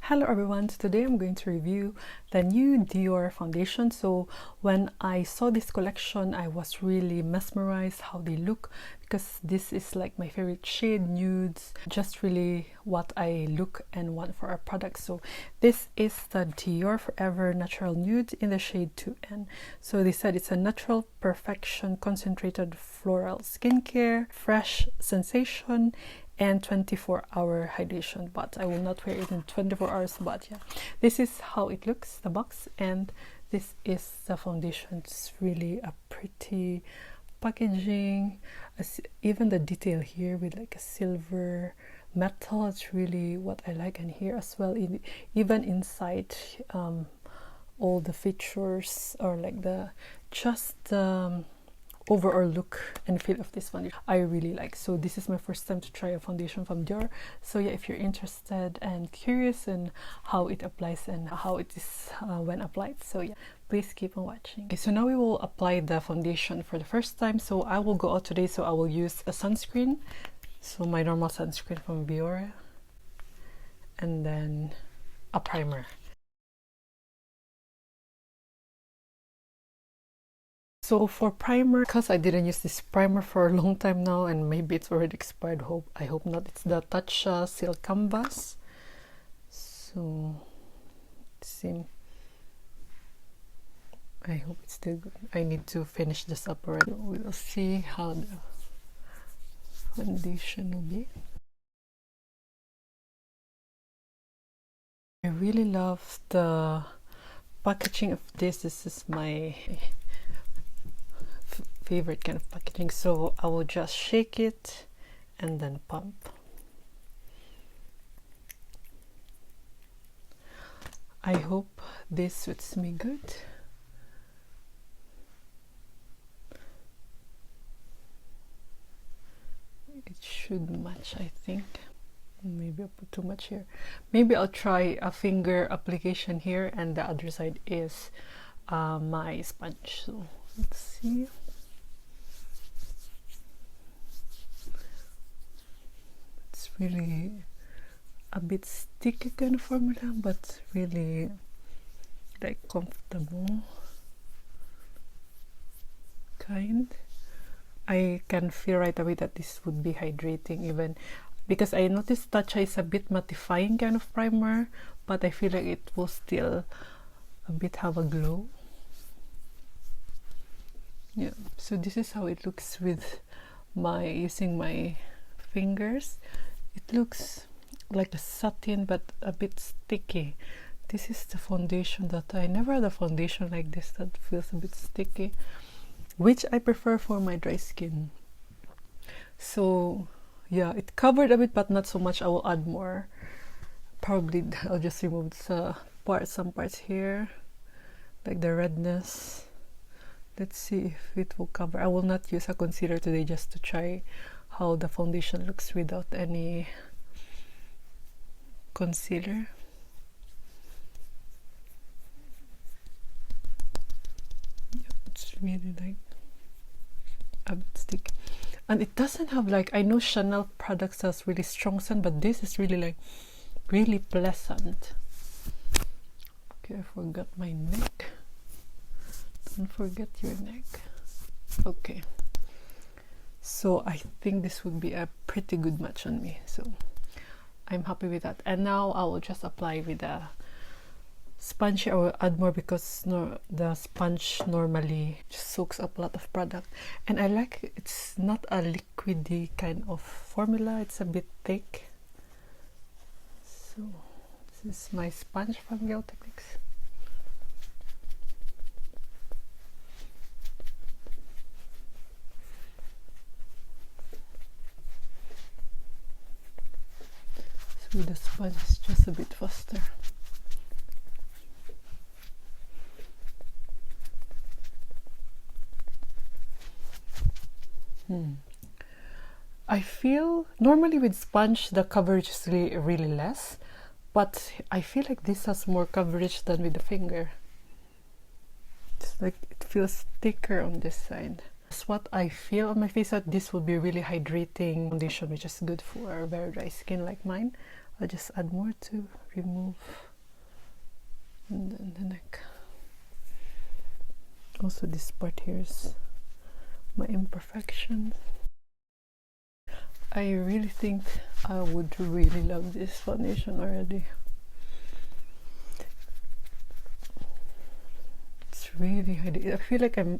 Hello everyone, today I'm going to review the new Dior foundation. So when I saw this collection, I was really mesmerized how they look, because this is like my favorite shade, nudes, just really what I look and want for our products. So this is the Dior Forever Natural Nude in the shade 2N. So they said it's a natural perfection concentrated floral skincare, fresh sensation, and 24-hour hydration. But I will not wear it in 24 hours, but yeah, this is how it looks, the box, and this is the foundation. It's really a pretty packaging, even the detail here with like a silver metal, it's really what I like. And here as well, even inside, all the features, or like the overall look and feel of this foundation, I really like. So this is my first time to try a foundation from Dior. So yeah, if you're interested and curious in how it applies and how it is when applied, so yeah, please keep on watching. Okay, so now we will apply the foundation for the first time. So I will go out today, so I will use a sunscreen, so my normal sunscreen from Biore, and then a primer. So for primer, because I didn't use this primer for a long time now, and maybe it's already expired, I hope not, it's the Tatcha Silk Canvas. So I hope it's still good. I need to finish this up already. We will see how the foundation will be. I really love the packaging of this. This is my favorite kind of packaging, so I will just shake it and then pump. I hope this suits me good. It should match, I think. Maybe I'll put too much here. Maybe I'll try a finger application here, and the other side is my sponge. So let's see. Really a bit sticky kind of formula, but really like comfortable kind. I can feel right away that this would be hydrating, even because I noticed Tatcha is a bit mattifying kind of primer, but I feel like it will still a bit have a glow. Yeah, so this is how it looks with using my fingers. It looks like a satin, but a bit sticky. This is the foundation that I never had a foundation like this that feels a bit sticky, which I prefer for my dry skin. So yeah, it covered a bit, but not so much. I will add more. Probably I'll just remove some parts here, like the redness. Let's see if it will cover. I will not use a concealer today, just to try how the foundation looks without any concealer. Yeah, it's really like a bit sticky, and it doesn't have like, I know Chanel products has really strong scent, but this is really like really pleasant. Okay, I forgot my neck. Don't forget your neck. Okay, so I think this would be a pretty good match on me, so I'm happy with that. And now I will just apply with a sponge. I will add more because the sponge normally just soaks up a lot of product, and I like it's not a liquidy kind of formula, it's a bit thick. So this is my sponge from Real Techniques. With the sponge is just a bit faster. I feel normally with sponge the coverage is really less, but I feel like this has more coverage than with the finger. It's like it feels thicker on this side. That's what I feel on my face, that this will be really hydrating foundation, which is good for very dry skin like mine. I'll just add more to remove, and then the neck. Also this part here is my imperfection. I really think I would really love this foundation already. It's really hiding. I feel like I'm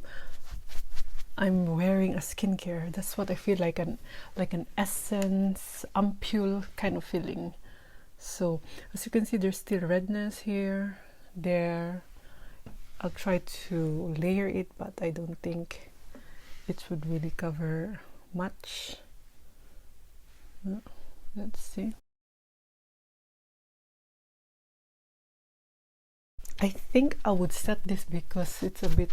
wearing a skincare. That's what I feel like, an essence ampule kind of feeling. So as you can see, there's still redness here, there. I'll try to layer it, but I don't think it would really cover much. Let's see. I think I would set this because it's a bit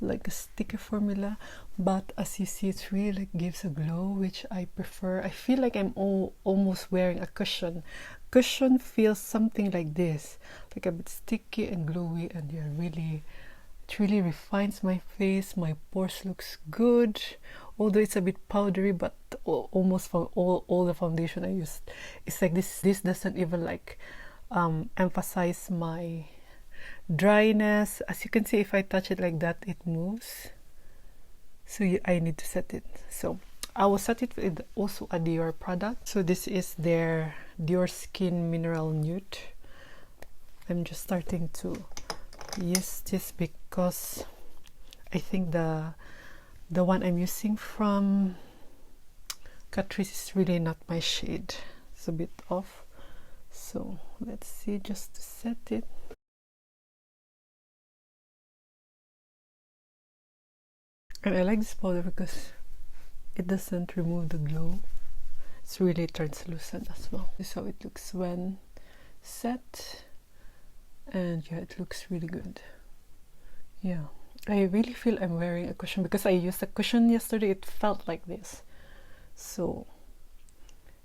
like a sticky formula, but as you see, it really gives a glow, which I prefer. I feel like I'm almost wearing a cushion. Cushion feels something like this, like a bit sticky and glowy, and yeah, it really refines my face. My pores looks good, although it's a bit powdery, but almost from all the foundation I used, it's like this doesn't even like emphasize my dryness. As you can see, if I touch it like that, it moves. So I need to set it. So I will set it with also a Dior product. So this is their Diorskin Mineral Nude. I'm just starting to use this because I think the one I'm using from Catrice is really not my shade. It's a bit off. So let's see, just to set it. And I like this powder because it doesn't remove the glow. It's really translucent as well. This is how it looks when set, and yeah, it looks really good. Yeah, I really feel I'm wearing a cushion because I used a cushion yesterday. It felt like this. So,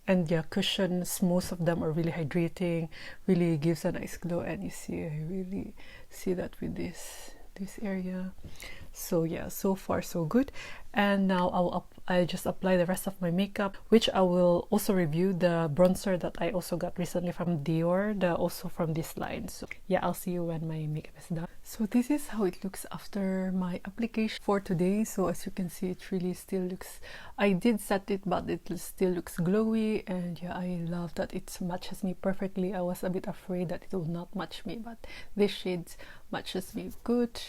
and yeah, cushions, most of them are really hydrating, really gives a nice glow, and you see, I really see that with this area. So yeah, so far so good. And now I just apply the rest of my makeup, which I will also review the bronzer that I also got recently from Dior, also from this line. So yeah, I'll see you when my makeup is done. So this is how it looks after my application for today. So as you can see, it really still looks, I did set it, but it still looks glowy, and yeah, I love that it matches me perfectly. I was a bit afraid that it will not match me, but this shade matches me good.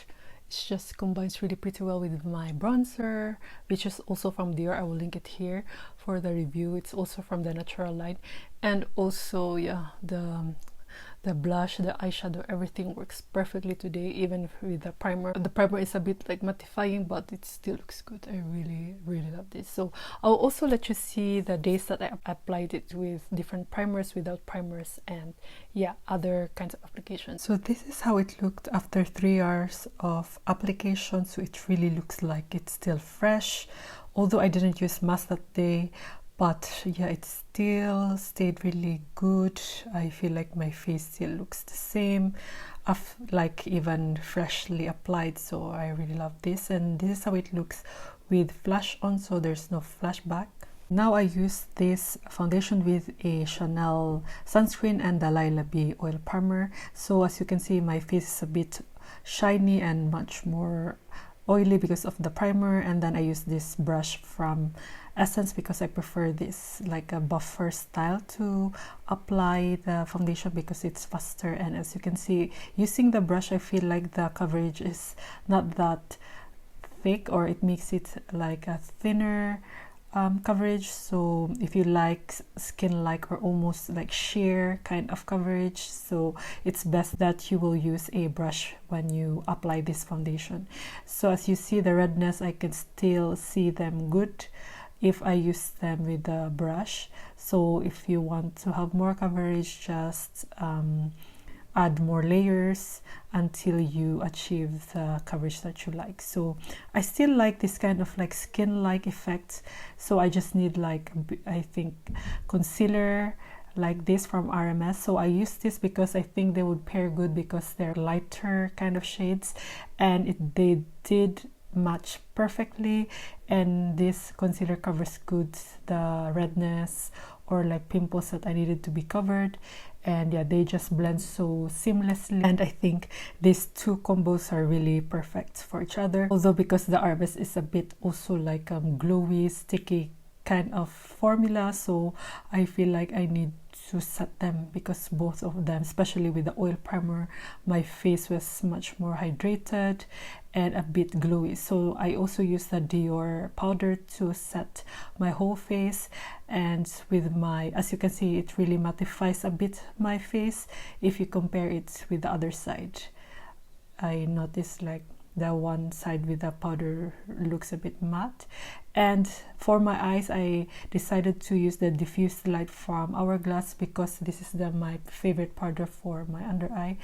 It just combines really pretty well with my bronzer, which is also from Dior. I will link it here for the review. It's also from the natural line. And also, yeah, the blush, the eyeshadow, everything works perfectly today, even with the primer. The primer is a bit like mattifying, but it still looks good. I really love this. So I'll also let you see the days that I applied it with different primers, without primers, and yeah, other kinds of applications. So this is how it looked after 3 hours of application. So it really looks like it's still fresh, although I didn't use mask that day. But yeah, it still stayed really good. I feel like my face still looks the same, like even freshly applied. So I really love this, and this is how it looks with flash on, so there's no flashback. Now I use this foundation with a Chanel sunscreen and the Lilah B oil primer. So as you can see, my face is a bit shiny and much more oily because of the primer. And then I use this brush from Essence because I prefer this like a buffer style to apply the foundation because it's faster. And as you can see, using the brush, I feel like the coverage is not that thick, or it makes it like a thinner coverage. So if you like skin like or almost like sheer kind of coverage, so it's best that you will use a brush when you apply this foundation. So as you see, the redness, I can still see them good if I use them with the brush. So if you want to have more coverage, just add more layers until you achieve the coverage that you like. So I still like this kind of like skin-like effect. So I just need like, I think, concealer like this from RMS. So I use this because I think they would pair good because they're lighter kind of shades, and they did match perfectly. And this concealer covers good the redness or like pimples that I needed to be covered. And yeah, they just blend so seamlessly, and I think these two combos are really perfect for each other. Although because the Arbest is a bit also like glowy, sticky kind of formula, so I feel like I need to set them, because both of them, especially with the oil primer, my face was much more hydrated and a bit glowy. So I also use the Dior powder to set my whole face, and with my, as you can see, it really mattifies a bit my face if you compare it with the other side. I noticed like the one side with the powder looks a bit matte. And for my eyes, I decided to use the Diffused light from Hourglass, because this is my favorite powder for my under eye.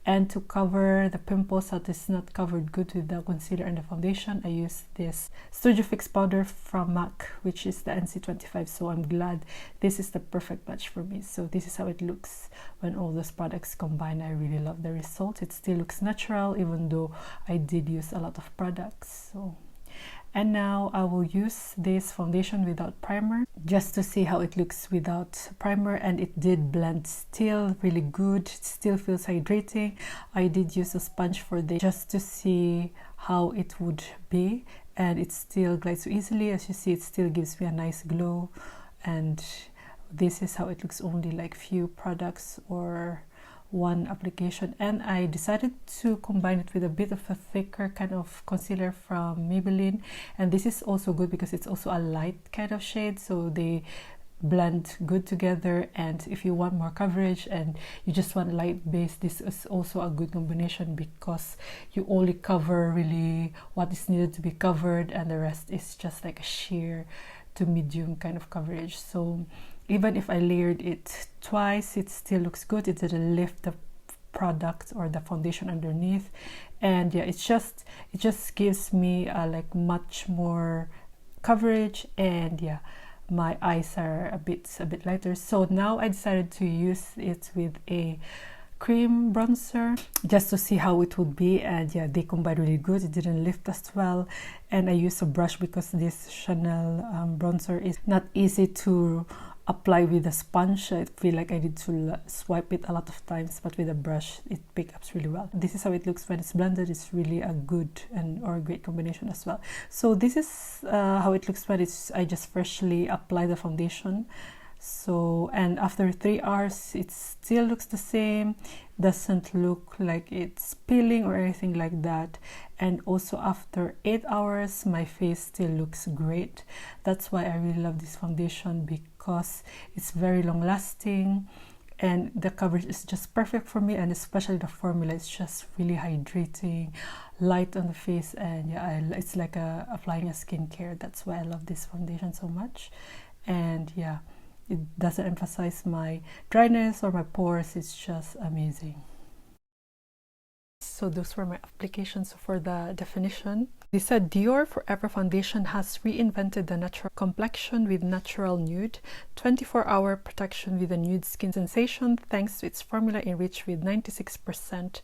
And to cover the pimples that is not covered good with the concealer and the foundation, I use this Studio Fix powder from MAC, which is the NC25. So I'm glad this is the perfect match for me. So this is how it looks when all those products combine. I really love the result. It still looks natural, even though I did use a lot of products. So, and now I will use this foundation without primer, just to see how it looks without primer. And it did blend still really good. It still feels hydrating. I did use a sponge for this just to see how it would be, and it still glides so easily. As you see, it still gives me a nice glow. And this is how it looks, only like few products or one application. And I decided to combine it with a bit of a thicker kind of concealer from Maybelline, and this is also good because it's also a light kind of shade, so they blend good together. And if you want more coverage and you just want a light base, this is also a good combination, because you only cover really what is needed to be covered, and the rest is just like a sheer to medium kind of coverage. So even if I layered it twice, it still looks good. It didn't lift the product or the foundation underneath. And yeah, it just gives me like much more coverage. And yeah, my eyes are a bit lighter. So now I decided to use it with a cream bronzer just to see how it would be. And yeah, they combine really good. It didn't lift as well. And I used a brush because this Chanel bronzer is not easy to apply with a sponge. I feel like I need to swipe it a lot of times, but with a brush it picks up really well. This is how it looks when it's blended. It's really a good or a great combination as well. So this is how it looks when I just freshly apply the foundation. So, and after 3 hours it still looks the same, doesn't look like it's peeling or anything like that. And also after 8 hours my face still looks great. That's why I really love this foundation, because it's very long lasting and the coverage is just perfect for me. And especially the formula is just really hydrating, light on the face, and yeah, it's like applying a skincare. That's why I love this foundation so much. And yeah, it doesn't emphasize my dryness or my pores. It's just amazing. So those were my applications for the definition. They said Dior Forever Foundation has reinvented the natural complexion with natural nude, 24-hour protection with a nude skin sensation thanks to its formula enriched with 96%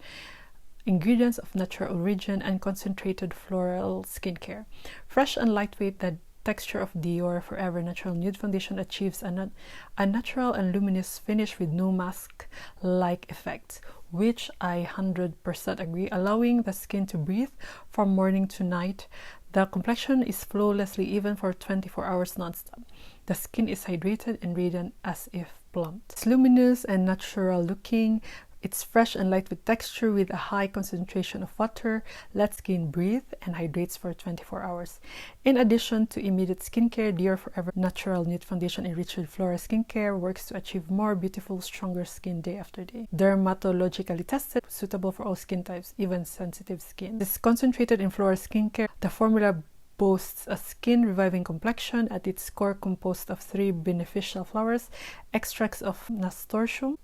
ingredients of natural origin and concentrated floral skincare. Fresh and lightweight, the texture of Dior Forever Natural Nude Foundation achieves a natural and luminous finish with no mask-like effects, which I 100% agree, allowing the skin to breathe from morning to night. The complexion is flawlessly even for 24 hours non-stop. The skin is hydrated and radiant as if plumped. It's luminous and natural looking. It's fresh and light with texture with a high concentration of water, lets skin breathe, and hydrates for 24 hours. In addition to immediate skincare, Dior Forever Natural Nude Foundation enriched with Flora Skincare works to achieve more beautiful, stronger skin day after day. Dermatologically tested, suitable for all skin types, even sensitive skin. It's concentrated in Flora Skincare. The formula boasts a skin-reviving complexion at its core, composed of 3 beneficial flowers, extracts of nasturtium,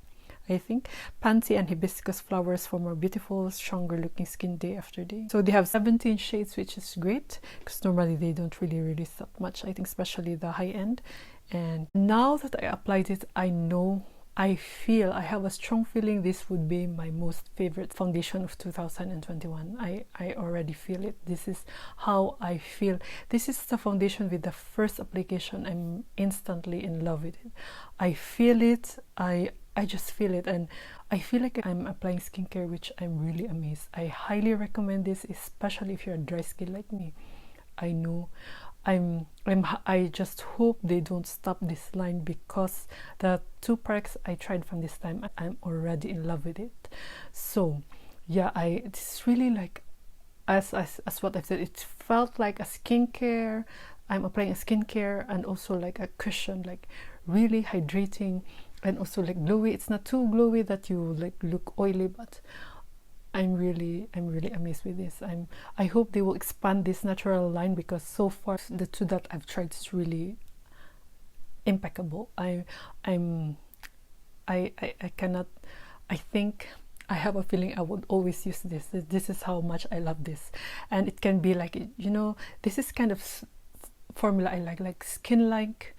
I think, pansy and hibiscus flowers for more beautiful, stronger looking skin day after day. So they have 17 shades, which is great because normally they don't really release that much, I think, especially the high end. And now that I applied it, I know I have a strong feeling this would be my most favorite foundation of 2021. I already feel it. This is how I feel. This is the foundation with the first application. I'm instantly in love with it. I feel it. I just feel it, and I feel like I'm applying skincare, which I'm really amazed. I highly recommend this, especially if you're a dry skin like me. I know I just hope they don't stop this line, because the 2 products I tried from this time, I'm already in love with it. So yeah, it's really like, as what I've said, it felt like a skincare. I'm applying a skincare and also like a cushion, like really hydrating and also like glowy. It's not too glowy that you like look oily, but I'm really amazed with this. I hope they will expand this natural line, because so far the 2 that I've tried is really impeccable. I cannot, I think I have a feeling I would always use this. This is how much I love this. And it can be like, you know, this is kind of formula I like skin like,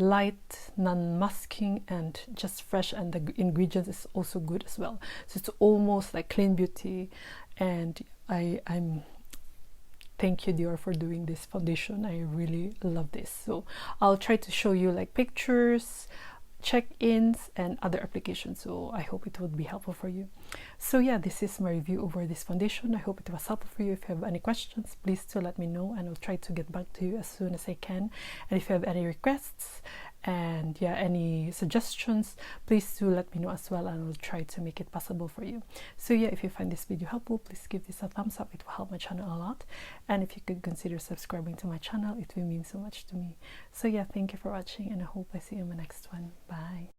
light, non-masking, and just fresh, and the ingredients is also good as well. So it's almost like clean beauty. And I'm thank you, Dior, for doing this foundation. I really love this. So I'll try to show you like pictures, check-ins, and other applications, so I hope it would be helpful for you. So yeah, this is my review over this foundation. I hope it was helpful for you. If you have any questions, please do let me know, and I'll try to get back to you as soon as I can. And if you have any requests and yeah, any suggestions, please do let me know as well, and I'll try to make it possible for you. So yeah, if you find this video helpful, please give this a thumbs up. It will help my channel a lot, and if you could consider subscribing to my channel, it will mean so much to me. So yeah, thank you for watching, and I hope I see you in my next one. Bye.